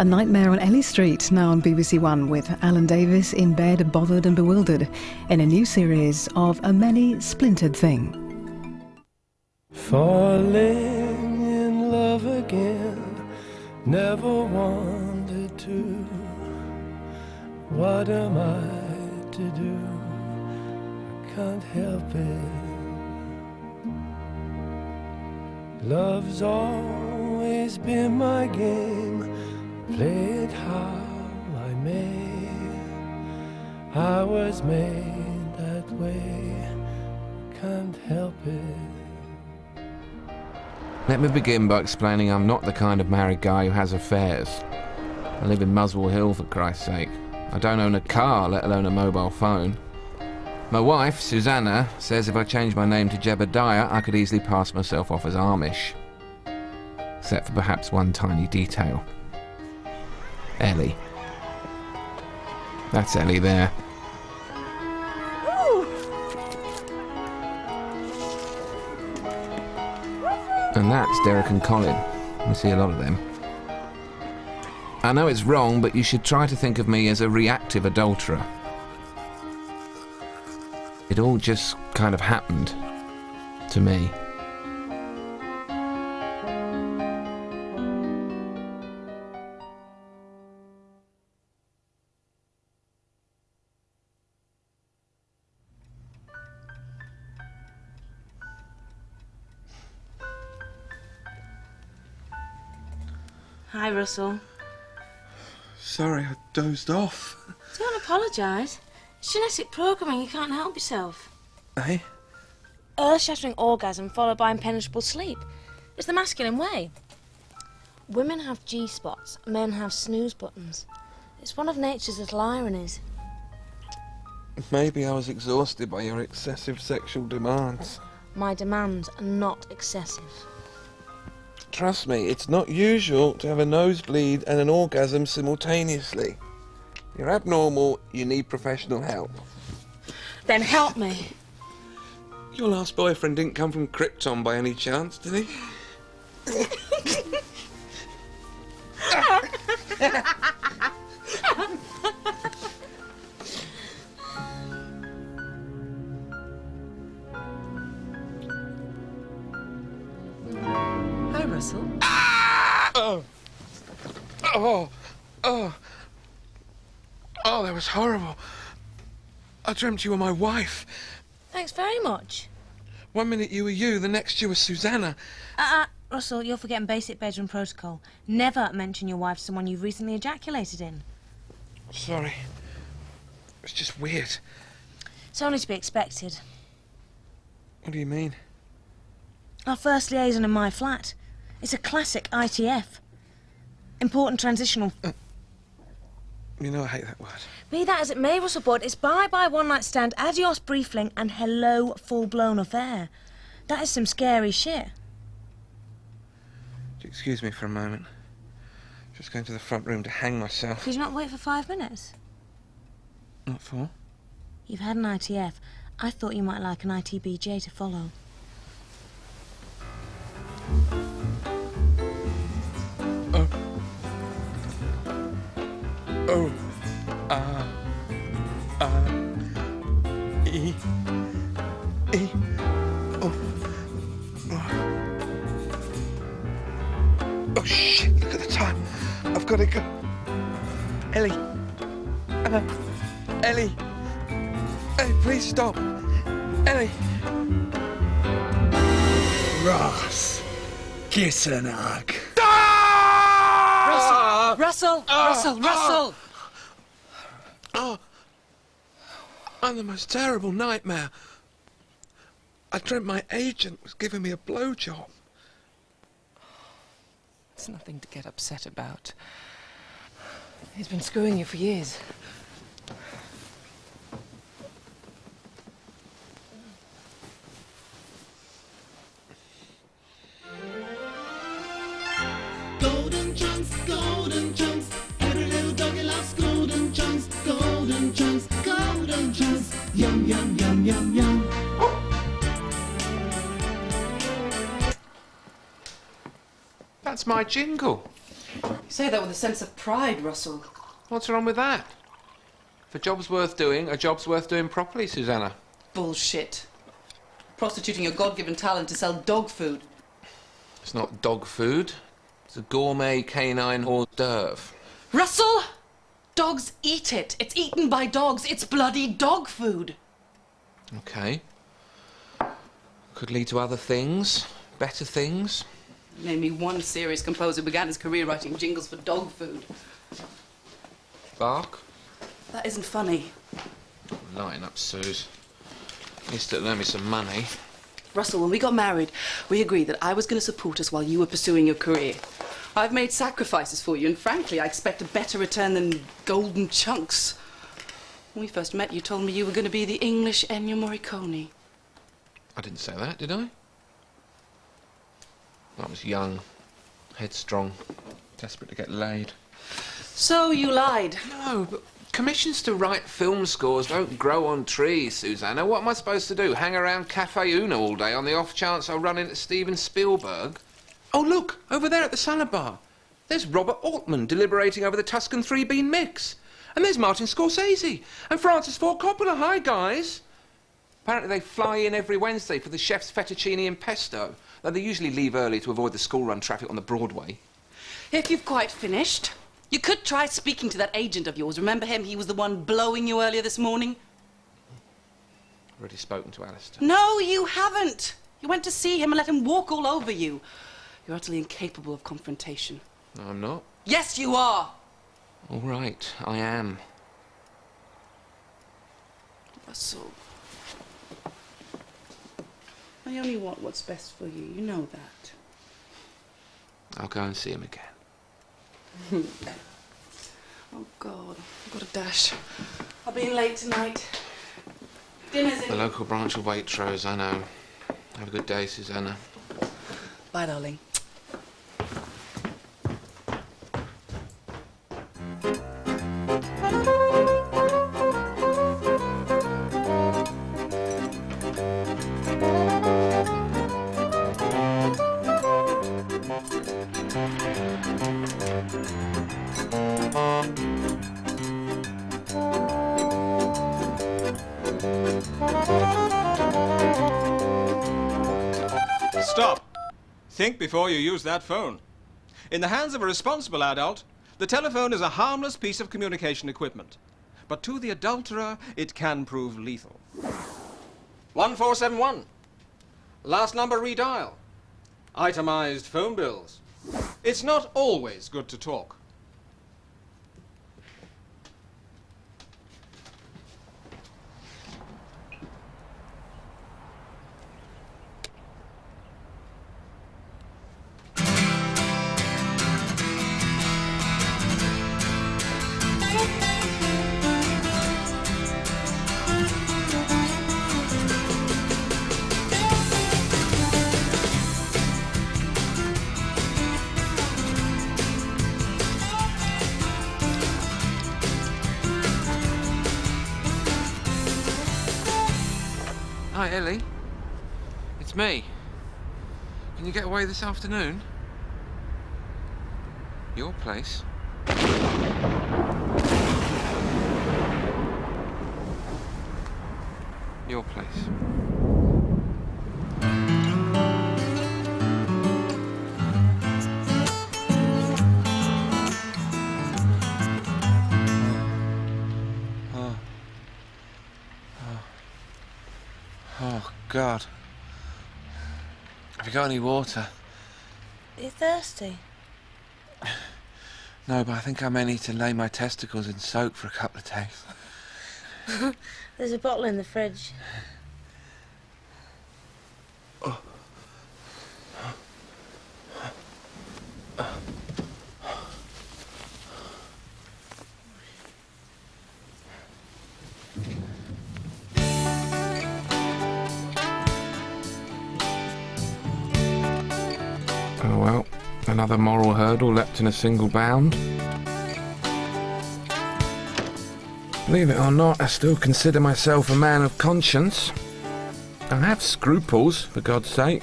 A Nightmare on Ellie Street, now on BBC One, with Alan Davies in bed, bothered and bewildered, in a new series of A Many Splintered Thing. Falling in love again, never wanted to. What am I to do? I can't help it. Love's always been my game, play it how I may. I was made that way, can't help it. Let me begin by explaining I'm not the kind of married guy who has affairs. I live in Muswell Hill, for Christ's sake. I don't own a car, let alone a mobile phone. My wife, Susanna, says if I change my name to Jebediah, I could easily pass myself off as Amish. Except for perhaps one tiny detail. Ellie. That's Ellie there. And that's Derek and Colin. We see a lot of them. I know it's wrong, but you should try to think of me as a reactive adulterer. It all just kind of happened to me. Hi, Russell. Sorry, I dozed off. Don't apologise. It's genetic programming, you can't help yourself. Eh? Earth-shattering orgasm followed by impenetrable sleep. It's the masculine way. Women have G-spots, men have snooze buttons. It's one of nature's little ironies. Maybe I was exhausted by your excessive sexual demands. My demands are not excessive. Trust me, it's not usual to have a nosebleed and an orgasm simultaneously. You're abnormal, you need professional help. Then help me. Your last boyfriend didn't come from Krypton by any chance, did he? Hi, Russell. Oh, that was horrible. I dreamt you were my wife. Thanks very much. 1 minute you were you, the next you were Susanna. Russell, you're forgetting basic bedroom protocol. Never mention your wife to someone you've recently ejaculated in. Sorry. It's just weird. It's only to be expected. What do you mean? Our first liaison in my flat. It's a classic ITF. Important transitional... You know I hate that word. Be that as it may, Russell Bud, it's bye-bye one-night stand, adios brief fling, and hello full-blown affair. That is some scary shit. Would you excuse me for a moment? Just going to the front room to hang myself. Could you not wait for 5 minutes? What for? You've had an ITF. I thought you might like an ITBJ to follow. Oh shit, look at the time. I've got to go. Ellie. Ellie. Ellie, please stop. Ellie. Ross. Kiss and hug. Russell! Oh, I'm the most terrible nightmare. I dreamt my agent was giving me a blowjob. It's nothing to get upset about. He's been screwing you for years. Golden chunks, every little doggy loves golden chunks, yum, yum, yum, yum, yum. That's my jingle. You say that with a sense of pride, Russell. What's wrong with that? If a job's worth doing, a job's worth doing properly, Susanna. Bullshit. Prostituting your God-given talent to sell dog food. It's not dog food. It's a gourmet canine hors d'oeuvre. Russell! Dogs eat it. It's eaten by dogs. It's bloody dog food. Okay. Could lead to other things, better things. Name me one serious composer who began his career writing jingles for dog food. Bark? That isn't funny. Lighten up, Suze. Needs to earn me some money. Russell, when we got married, we agreed that I was going to support us while you were pursuing your career. I've made sacrifices for you, and frankly, I expect a better return than golden chunks. When we first met, you told me you were going to be the English Ennio Morricone. I didn't say that, did I? I was young, headstrong, desperate to get laid. So you lied. No, but commissions to write film scores don't grow on trees, Susanna. What am I supposed to do? Hang around Cafe Uno all day on the off chance I'll run into Steven Spielberg? Oh, look, over there at the salad bar. There's Robert Altman deliberating over the Tuscan 3-bean mix. And there's Martin Scorsese and Francis Ford Coppola. Hi, guys. Apparently they fly in every Wednesday for the chef's fettuccine and pesto, though they usually leave early to avoid the school-run traffic on the Broadway. If you've quite finished, you could try speaking to that agent of yours. Remember him? He was the one blowing you earlier this morning. Already spoken to Alistair. No, you haven't. You went to see him and let him walk all over you. You're utterly incapable of confrontation. No, I'm not. Yes, you are. All right, I am. Russell. I only want what's best for you. You know that. I'll go and see him again. Oh, God. I've got a dash. I'll be in late tonight. Dinner's in. The local branch of Waitrose, I know. Have a good day, Susanna. Bye, darling. Stop. Think before you use that phone. In the hands of a responsible adult, the telephone is a harmless piece of communication equipment. But to the adulterer, it can prove lethal. 1471. Last number redial. Itemized phone bills. It's not always good to talk. Hi, Ellie. It's me. Can you get away this afternoon? Your place. Your place. Oh, God. Have you got any water? Are you thirsty? No, but I think I may need to lay my testicles in soak for a couple of days. There's a bottle in the fridge. Oh well, another moral hurdle leapt in a single bound. Believe it or not, I still consider myself a man of conscience. I have scruples, for God's sake.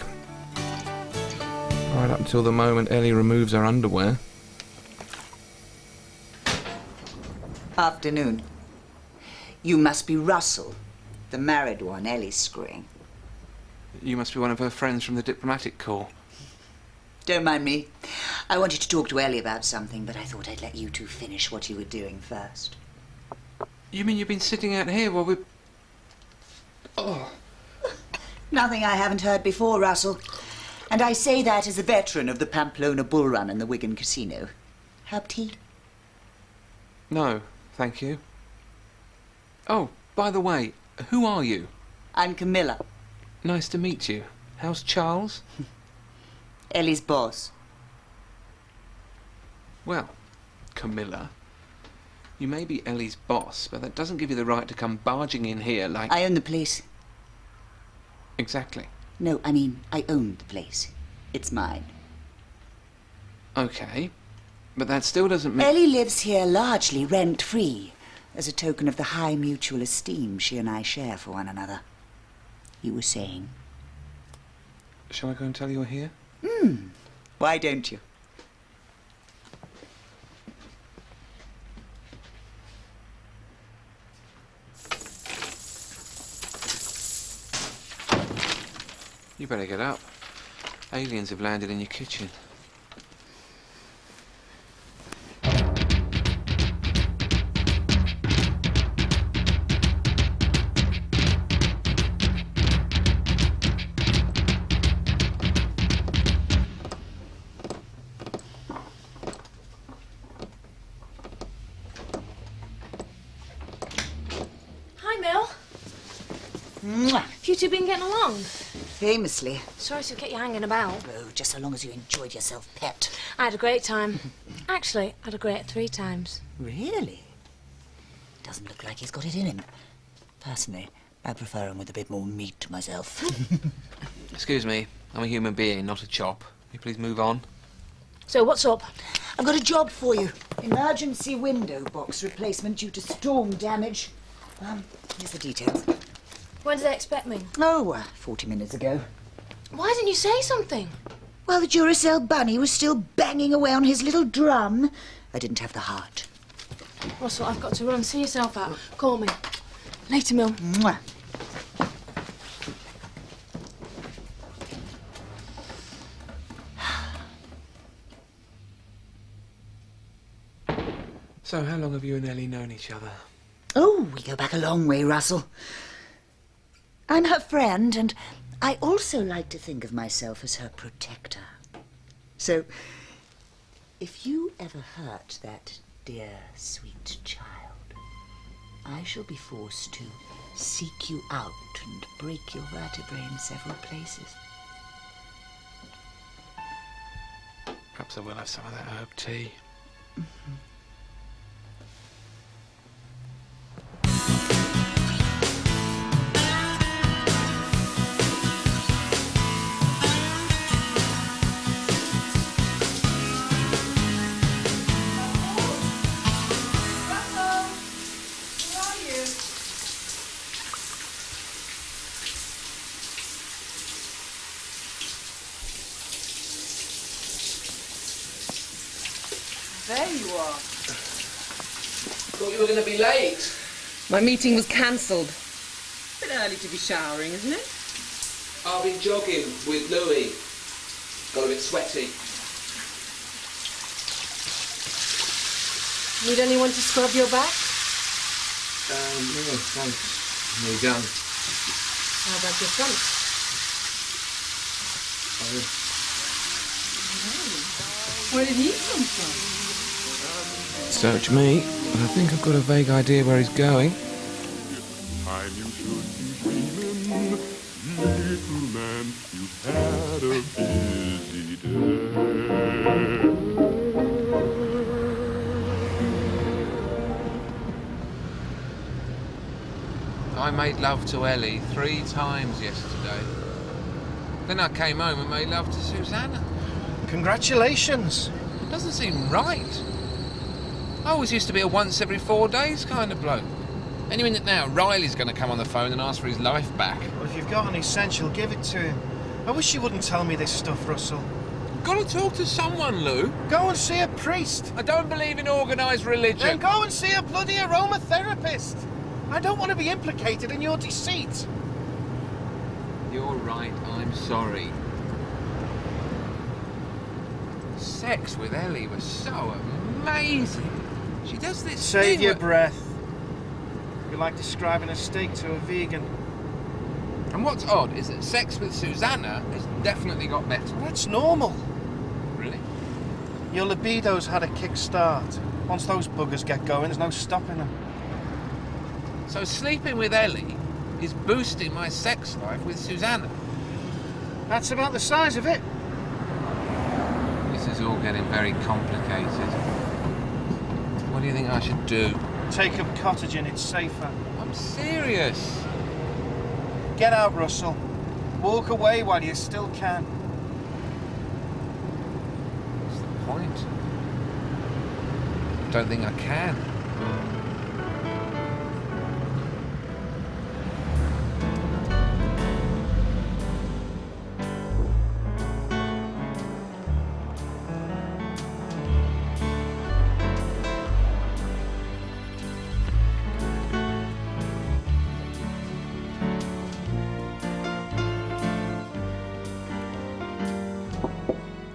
Right up until the moment Ellie removes her underwear. Afternoon. You must be Russell, the married one Ellie's screwing. You must be one of her friends from the diplomatic corps. Don't mind me. I wanted to talk to Ellie about something, but I thought I'd let you two finish what you were doing first. You mean you've been sitting out here while we're... Oh. Nothing I haven't heard before, Russell. And I say that as a veteran of the Pamplona Bull Run and the Wigan Casino. Have tea? No, thank you. Oh, by the way, who are you? I'm Camilla. Nice to meet you. How's Charles? Ellie's boss. Well, Camilla, you may be Ellie's boss, but that doesn't give you the right to come barging in here like... I own the place. Exactly. No, I mean, I own the place. It's mine. Okay, but that still doesn't mean... Ellie lives here largely rent-free, as a token of the high mutual esteem she and I share for one another. You were saying? Shall I go and tell you you're here? Why don't you? You better get up. Aliens have landed in your kitchen. Hi, Mill. Mwah. Have you two been getting along? Famously. Sorry to get you hanging about. Oh, just so long as you enjoyed yourself, pet. I had a great time. Actually, I had a great 3 times. Really? Doesn't look like he's got it in him. Personally, I prefer him with a bit more meat myself. Excuse me, I'm a human being, not a chop. Will you please move on? So, what's up? I've got a job for you. Emergency window box replacement due to storm damage. Here's the details. When did they expect me? Oh, 40 minutes ago. Why didn't you say something? Well, the Duracell bunny was still banging away on his little drum. I didn't have the heart. Russell, I've got to run. See yourself out. Call me. Later, Mill. Mwah. So, how long have you and Ellie known each other? Oh, we go back a long way, Russell. I'm her friend, and I also like to think of myself as her protector. So, if you ever hurt that dear, sweet child, I shall be forced to seek you out and break your vertebrae in several places. Perhaps I will have some of that herb tea. There you are. Thought you were going to be late. My meeting was cancelled. Bit early to be showering, isn't it? I've been jogging with Louis. Got a bit sweaty. Need anyone to scrub your back? No, thanks. Nearly done. How about your front? Where did he come from? Search me, but I think I've got a vague idea where he's going. Time you should be dreaming, little man, you've had a busy day. I made love to Ellie 3 times yesterday. Then I came home and made love to Susanna. Congratulations. It doesn't seem right. I always used to be a once every 4 days kind of bloke. Any minute now, Riley's going to come on the phone and ask for his life back. Well, if you've got an essential, give it to him. I wish you wouldn't tell me this stuff, Russell. got to talk to someone, Lou. Go and see a priest. I don't believe in organised religion. Then go and see a bloody aromatherapist. I don't want to be implicated in your deceit. You're right, I'm sorry. Sex with Ellie was so amazing. She does this Save thing your where- breath. You're like describing a steak to a vegan. And what's odd is that sex with Susanna has definitely got better. That's normal. Really? Your libido's had a kick-start. Once those buggers get going, there's no stopping them. So sleeping with Ellie is boosting my sex life with Susanna. That's about the size of it. This is all getting very complicated. What do you think I should do? Take up cottaging, it's safer. I'm serious. Get out, Russell. Walk away while you still can. What's the point? I don't think I can.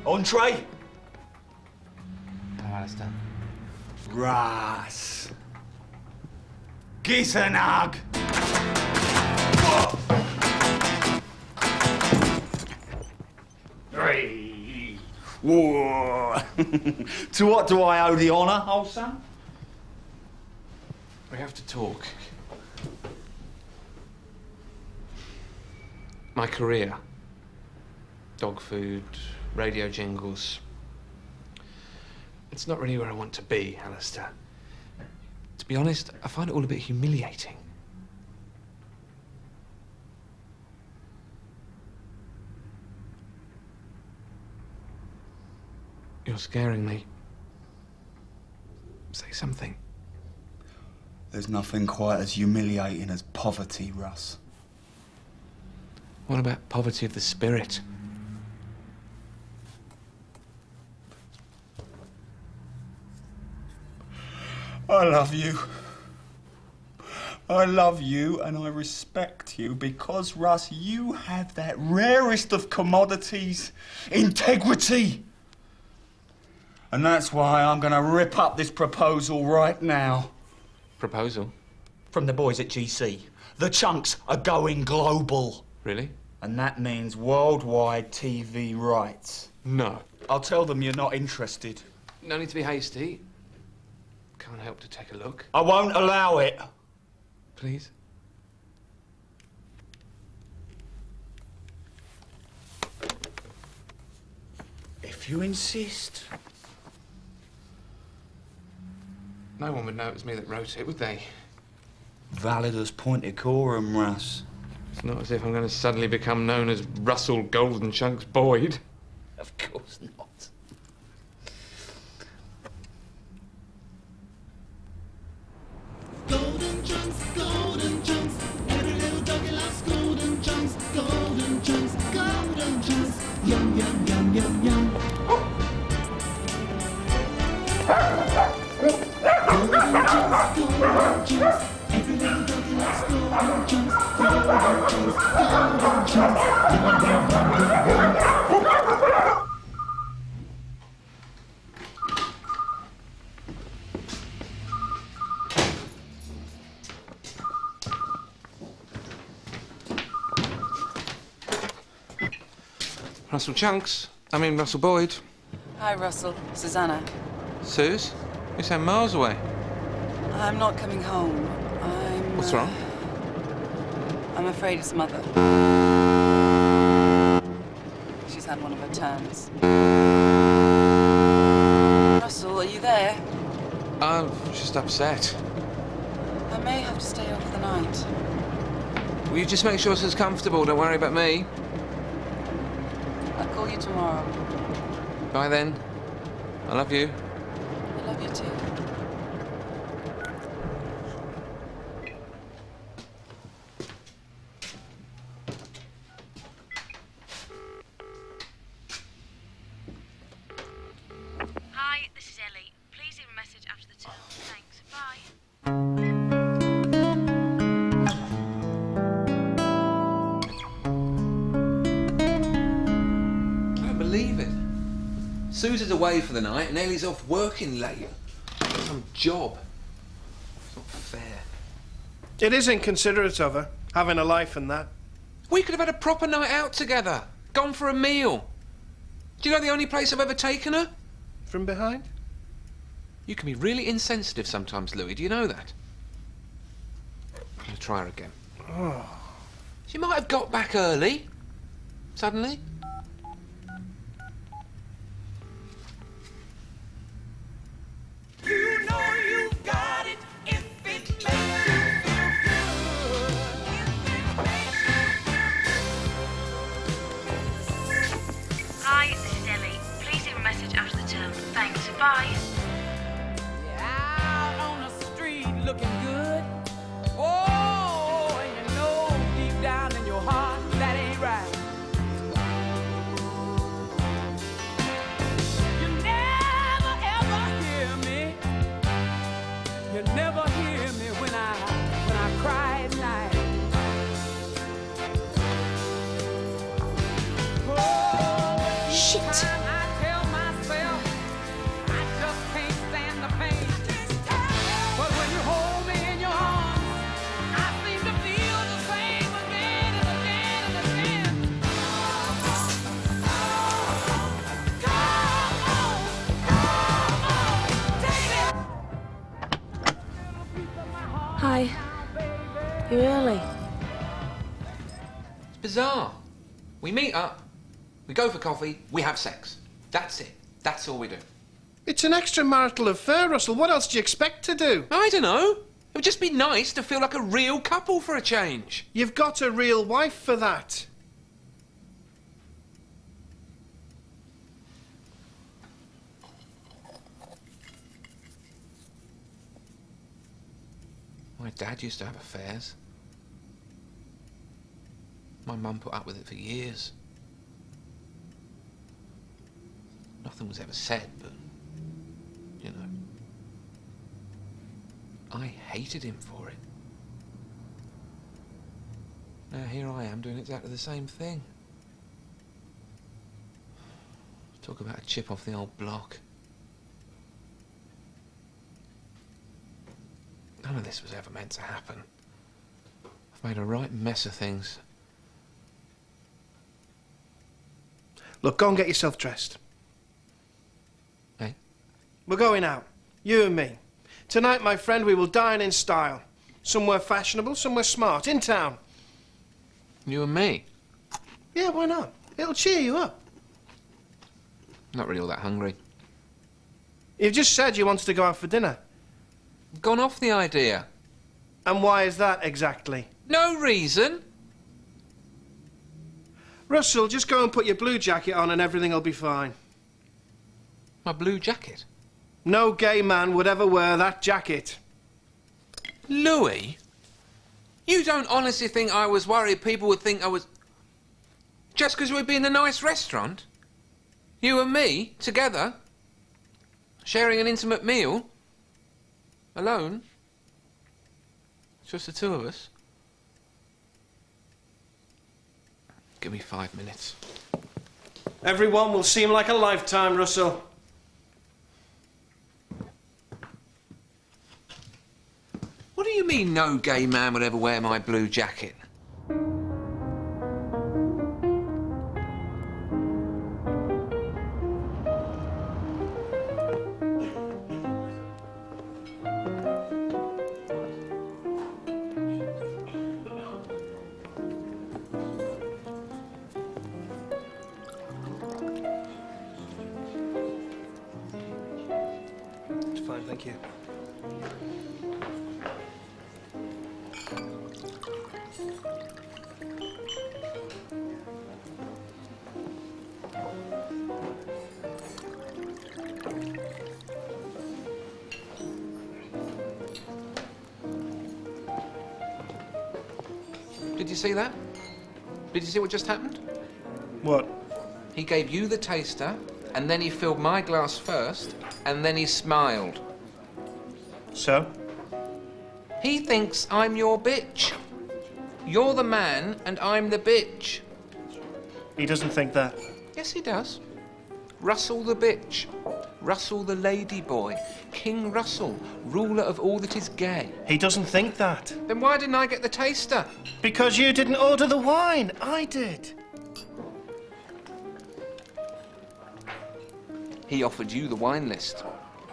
Entree? Oh, Alistair. Ras. Gisenag. Three. Whoa. To what do I owe the honour, old son? We have to talk. My career. Dog food, radio jingles. It's not really where I want to be, Alistair. To be honest, I find it all a bit humiliating. You're scaring me. Say something. There's nothing quite as humiliating as poverty, Russ. What about poverty of the spirit? I love you. I love you and I respect you because, Russ, you have that rarest of commodities, integrity. And that's why I'm going to rip up this proposal right now. Proposal? From the boys at GC. The chunks are going global. Really? And that means worldwide TV rights. No. I'll tell them you're not interested. No need to be hasty. Can't help to take a look. I won't allow it. Please? If you insist. No one would know it was me that wrote it, would they? Valid as Ponticorum, Russ. It's not as if I'm going to suddenly become known as Russell Golden Chunks Boyd. Of course not. Golden chunks, every little doggy loves golden chunks, yum, yum, yum, yum, yum. Golden chunks, every little doggy loves golden chunks, yum, yum, yum, yum. Russell Chunks. Russell Boyd. Hi, Russell. Susanna. Suze? You sound miles away. I'm not coming home. What's wrong? I'm afraid it's Mother. She's had one of her turns. Russell, are you there? I'm just upset. I may have to stay over the night. Will you just make sure it's comfortable? Don't worry about me. I'll call you tomorrow. Bye then. I love you. I love you too. message after the tone. Thanks. Bye. I don't believe it. Susan's away for the night and Ellie's off working late. Some job. It's not fair. It is inconsiderate of her, having a life and that. We could have had a proper night out together. Gone for a meal. Do you know the only place I've ever taken her? From behind? You can be really insensitive sometimes, Louis. Do you know that? I'm going to try her again. Oh. She might have got back early. Suddenly. You know you got it if it makes you feel Hi, this is Ellie. Please leave a message after the tone. Thanks. Bye. out on the street looking good. Oh, and you know deep down in your heart that ain't right. You never ever hear me. You never hear me when I cry at night. Oh, Shit. I tell myself I just can't stand the pain. But when you hold me in your arms, I seem to feel the same again and again and again. Hi. You early? It's bizarre. We meet up, we go for coffee, we have sex. That's it. That's all we do. It's an extramarital affair, Russell. What else do you expect to do? I don't know. It would just be nice to feel like a real couple for a change. You've got a real wife for that. My dad used to have affairs. My mum put up with it for years. Nothing was ever said, but, you know, I hated him for it. Now here I am doing exactly the same thing. Talk about a chip off the old block. None of this was ever meant to happen. I've made a right mess of things. Look, go and get yourself dressed. Hey? We're going out. You and me. Tonight, my friend, we will dine in style. Somewhere fashionable, somewhere smart, in town. You and me? Yeah, why not? It'll cheer you up. Not really all that hungry. You've just said you wanted to go out for dinner. Gone off the idea. And why is that exactly? No reason. Russell, just go and put your blue jacket on and everything will be fine. My blue jacket? No gay man would ever wear that jacket. Louis? You don't honestly think I was worried people would think I was... Just because we'd be in a nice restaurant? You and me, together? Sharing an intimate meal? Alone? Just the two of us? Give me 5 minutes. Everyone will seem like a lifetime, Russell. What do you mean no gay man would ever wear my blue jacket? It's fine, thank you. Did you see that? Did you see what just happened? What? He gave you the taster, and then he filled my glass first, and then he smiled. So? He thinks I'm your bitch. You're the man and I'm the bitch. He doesn't think that. Yes, he does. Russell the bitch. Russell the lady boy. King Russell, ruler of all that is gay. He doesn't think that. Then why didn't I get the taster? Because you didn't order the wine. I did. He offered you the wine list.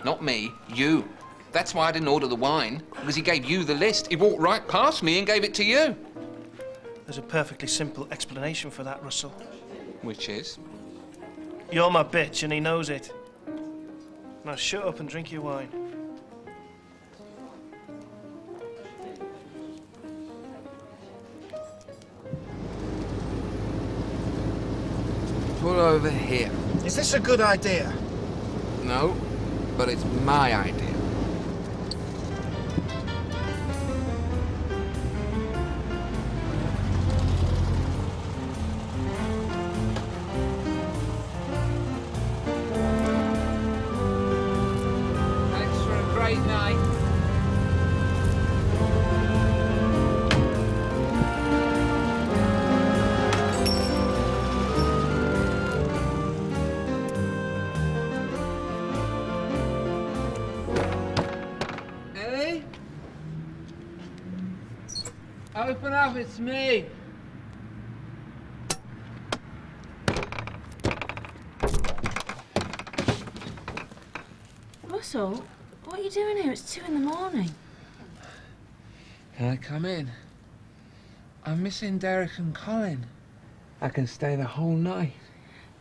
Not me, you. That's why I didn't order the wine, because he gave you the list. He walked right past me and gave it to you. There's a perfectly simple explanation for that, Russell. Which is? You're my bitch and he knows it. Now shut up and drink your wine. Pull over here. Is this a good idea? No, but it's my idea. Thanks for a great night. Ellie? Open up, it's me. Russell, what are you doing here? It's 2 in the morning. Can I come in? I'm missing Derek and Colin. I can stay the whole night.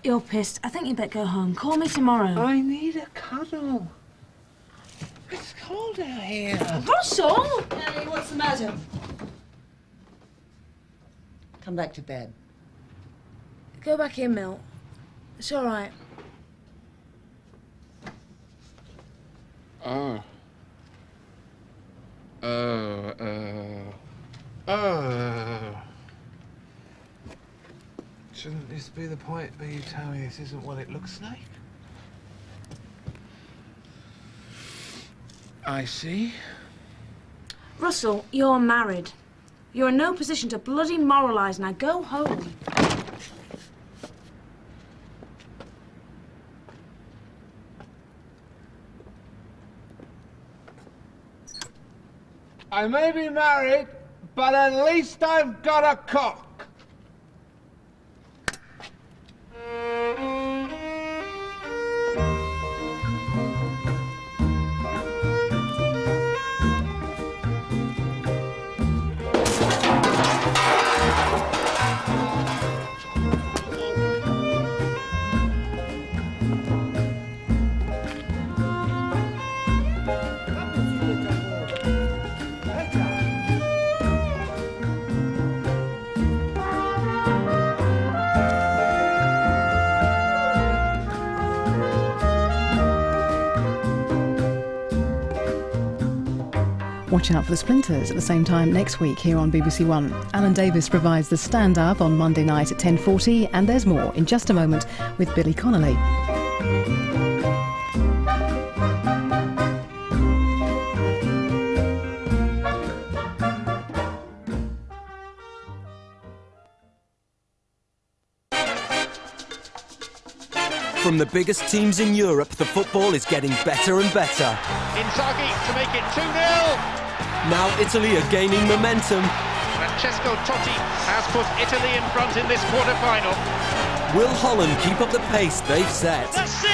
You're pissed. I think you better go home. Call me tomorrow. I need a cuddle. It's cold out here. Russell! Ellie, what's the matter? Come back to bed. Go back in, Milt. It's all right. Oh. Shouldn't this be the point where you tell me this isn't what it looks like? I see. Russell, you're married. You're in no position to bloody moralise. Now go home. I may be married, but at least I've got a cock. Watch out for the Splinters at the same time next week here on BBC One. Alan Davies provides the stand-up on Monday night at 10:40, and there's more in just a moment with Billy Connolly. From the biggest teams in Europe, the football is getting better and better. Inzaghi to make it 2-0. Now Italy are gaining momentum. Francesco Totti has put Italy in front in this quarter-final. Will Holland keep up the pace they've set? That's 6!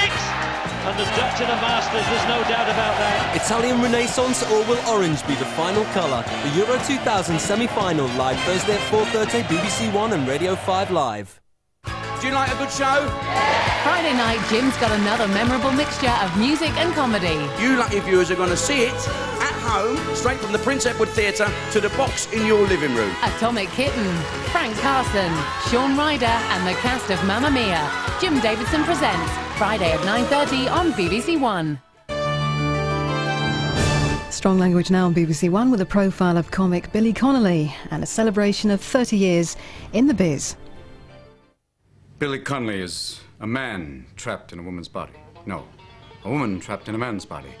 And the Dutch are the masters, there's no doubt about that. Italian Renaissance, or will orange be the final colour? The Euro 2000 semi-final, live Thursday at 4:30, BBC One and Radio 5 Live. Do you like a good show? Friday night, Jim's got another memorable mixture of music and comedy. You lucky viewers are going to see it at home, straight from the Prince Edward Theatre to the box in your living room. Atomic Kitten, Frank Carson, Sean Ryder and the cast of Mamma Mia. Jim Davidson presents Friday at 9:30 on BBC One. Strong language now on BBC One with a profile of comic Billy Connolly and a celebration of 30 years in the biz. Billy Connolly is a man trapped in a woman's body. No, a woman trapped in a man's body.